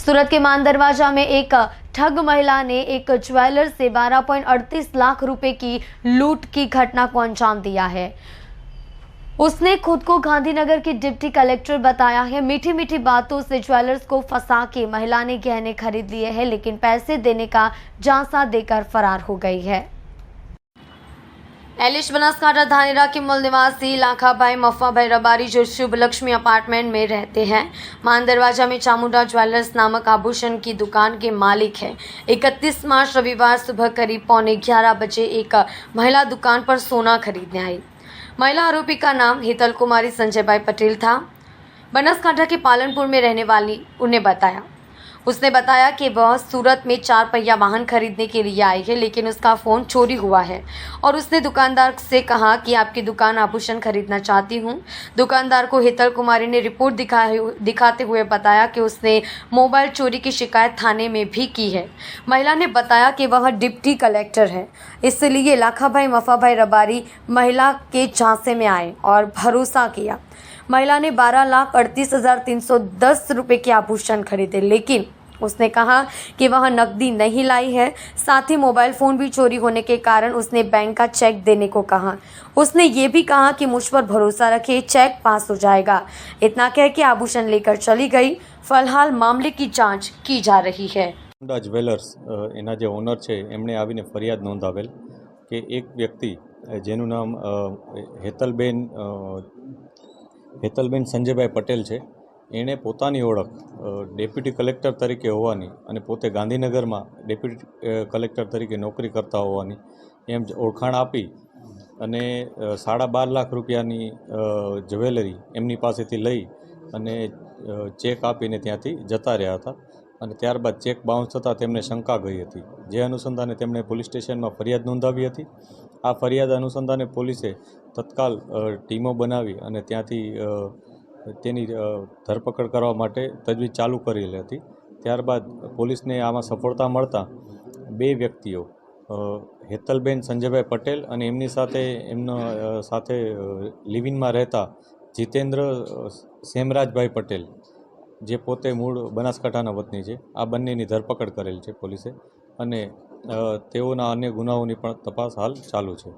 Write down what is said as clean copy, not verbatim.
सूरत के मान दरवाजा में एक ठग महिला ने एक ज्वेलर से 12.38 लाख रुपए की लूट की घटना को अंजाम दिया है। उसने खुद को गांधीनगर की डिप्टी कलेक्टर बताया है। मीठी मीठी बातों से ज्वेलर्स को फंसा के महिला ने गहने खरीद लिए हैं, लेकिन पैसे देने का झांसा देकर फरार हो गई है। एलिश बनासकांठा धानेरा के मूल निवासी लाखाभाई मफ्फाभाई रबारी जो शुभ लक्ष्मी अपार्टमेंट में रहते हैं, मान दरवाजा में चामुंडा ज्वेलर्स नामक आभूषण की दुकान के मालिक हैं। 31 मार्च रविवार सुबह करीब 11:15 बजे एक महिला दुकान पर सोना खरीदने आई। महिला आरोपी का नाम हेतल कुमारी संजयभाई पटेल था। बनासकांठा के पालनपुर में रहने वाली उसने बताया कि वह सूरत में 4 पहिया वाहन खरीदने के लिए आई है, लेकिन उसका फ़ोन चोरी हुआ है और उसने दुकानदार से कहा कि आपकी दुकान आभूषण खरीदना चाहती हूँ। दुकानदार को हेतल कुमारी ने रिपोर्ट दिखाते हुए बताया कि उसने मोबाइल चोरी की शिकायत थाने में भी की है। महिला ने बताया कि वह डिप्टी कलेक्टर है, इसलिए लाखाभाई मफ्फाभाई रबारी महिला के झांसे में आए और भरोसा किया। महिला ने 12,38,310 रुपये के आभूषण खरीदे, लेकिन उसने कहा कि वह नकदी नहीं लाई है। साथ ही मोबाइल फ़ोन भी चोरी होने के कारण उसने बैंक का चेक देने को कहा। उसने ये भी कहा कि मुझ पर भरोसा रखे, चेक पास हो जाएगा। इतना कह के आभूषण लेकर चली गई। फिलहाल मामले की जांच की जा रही है। ज्वेलर्स एना जे ओनर है एमणे आवीने फरियाद नोंधावेल कि एक व्यक्ति जेનું नाम हेतलबेन संजयभाई पटेल है, एणे पोतानी ओळख डेप्यूटी कलेक्टर तरीके होवानी अने पोते गांधीनगर में डेप्यूटी कलेक्टर तरीके नौकरी करता होवानी एम ओळखाण आपी अने 12.5 लाख रुपयानी ज्वेलरी एमनी पासेथी लई अने चेक आपीने त्यांथी जता रह्या हता अने त्यारबाद चेक बाउंस थता तेमने शंका गई हती, जे अनुसंधाने तेमणे पोलीस स्टेशन में फरियाद नोंधावी हती। आ फरियाद अनुसंधाने पोलीसे तत्काल टीमो बनावी अने त्यांथी तेनी धरपकड़ करवा माटे तजवीज चालू करेली हती। त्यारबाद पोलीसने आमां सफलता मळता 2 व्यक्तिओ हेतलबेन संजयभाई पटेल अने एमनी साथे लिविंग में रहता जितेन्द्र सेमराजभाई पटेल जे पोते मूळ बनासकांठाना वतनी छे, आ बंनेनी धरपकड़ करेल छे पोलीसे अने तेओना अन्य गुनाओनी पण तपास हाल चालू छे।